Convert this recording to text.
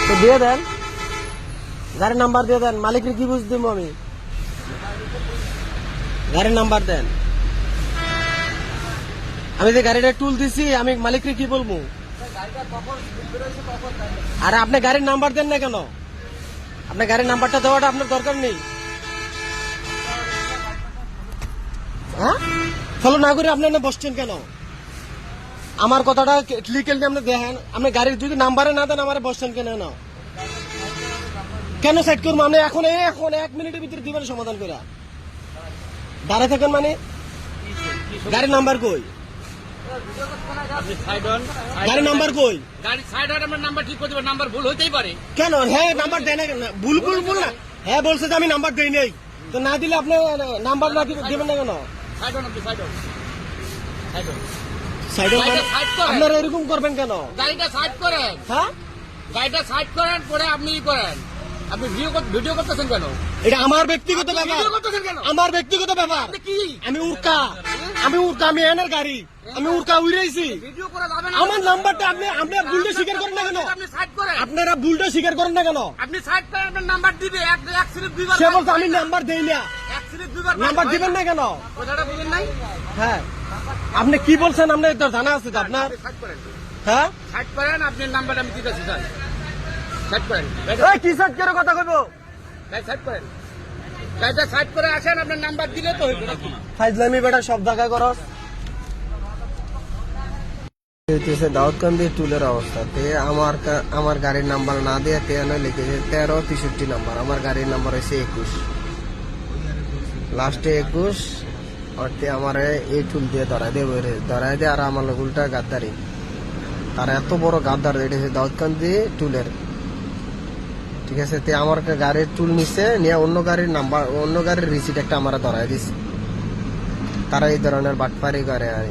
তো দিয়ে দেন, গাড়ির নাম্বার দিয়ে দেন। মালিকের কি বুঝ দিব আমি? গাড়ির নাম্বার দেন। আমি যে গাড়িটা টুল দিছি, আমি মালিককে কি বলবো? আরে আপনি গাড়ির নাম্বার দেন না কেন? আপনার গাড়ির নাম্বারটা দেওয়াটা আপনার দরকার নেই। হ্যাঁ, ফলো না করে আপনি না বসছেন কেন? আমার কথাটা লিখে আপনি দেখেন। আপনি গাড়ির যদি নাম্বারে না দেন, আমার বসছেন কেন? না কেন সাইড করবো? আপনি এখন 1 মিনিটের ভিতরে দিবেন সমাধান করে। দাঁড়ায় থাকেন মানে? গাড়ির নাম্বার কই? গাড়ির নাম্বার কই? গাড়ি সাইড হওয়ার আমার নাম্বার ঠিক করে দেবেন। নাম্বার ভুল হইতেই পারে। কেন? হ্যাঁ, নাম্বার দেয় না কেন? ভুল না। হ্যাঁ বলছে যে আমি নাম্বার দেই নাই, তো না দিলে আপনি নাম্বার না দিবেন না কেন? সাইড হন, আপনি সাইড হন। সাইড হন। সাইডে গাড়িটা side করেন। আপনারা এরকম করবেন কেন? গাড়িটা সাইড করেন। হ্যাঁ, গাড়িটা সাইড করেন, পরে আপনি ই করেন। আপনি ভিডিও করতেছেন কেন? এটা আমার ব্যক্তিগত ব্যাপার। ভিডিও করতেছেন কেন? আমার ব্যক্তিগত ব্যাপার। আপনি কি আমি উড়কা, আমি এনার গাড়ি, আমি উড়কা উড়াইছি। ভিডিও করা যাবে না? আমার নাম্বারটা আপনি ভুলটা স্বীকার করেন না কেন? আপনি সাইড করেন। আপনারা ভুলটা স্বীকার করেন না কেন? আপনি সাইড করেন, আপনার নাম্বার দিবে। এক সিরিজ দুইবার। সে বলছে আমি নাম্বার দেই না। এক সিরিজ দুইবার নাম্বার দিবেন না কেন? কথাটা বুঝেন নাই? হ্যাঁ, আপনি কি বলছেন? আপনার তো জানা আছে তো আপনার। সাইড করেন। হ্যাঁ, সাইড করেন, আপনার নাম্বার আমি দিতেছি স্যার। সাইড করেন। এই কি সাইড করে কথা কইবো? সাইড করেন। গাড়িটা সাইড করে আসেন, আপনার নাম্বার দিলে তো হইবে নাকি? ফাইজলামি বেটা সব জায়গা করস। দাউদকান্দি টুলের অবস্থাতে আমার গাড়ির নাম্বার না দিয়ে লিখেছে 1363 নাম্বার। আমার গাড়ির নাম্বার হয়েছে 21, লাস্টে 21। অর্থে আমার এই টুল দিয়ে ধরাই দিয়ে আর আমার উল্টা গাদ্দারি। তারা এত বড় গাদ্দার, এটা হচ্ছে দাউদকান্দি টুলের। ঠিক আছে, তে আমার গাড়ির টুল নিচ্ছে, নিয়ে অন্য গাড়ির নাম্বার, অন্য গাড়ির রিসিট একটা আমার ধরাই দিচ্ছে। তারা এই ধরনের বাটপারি করে আর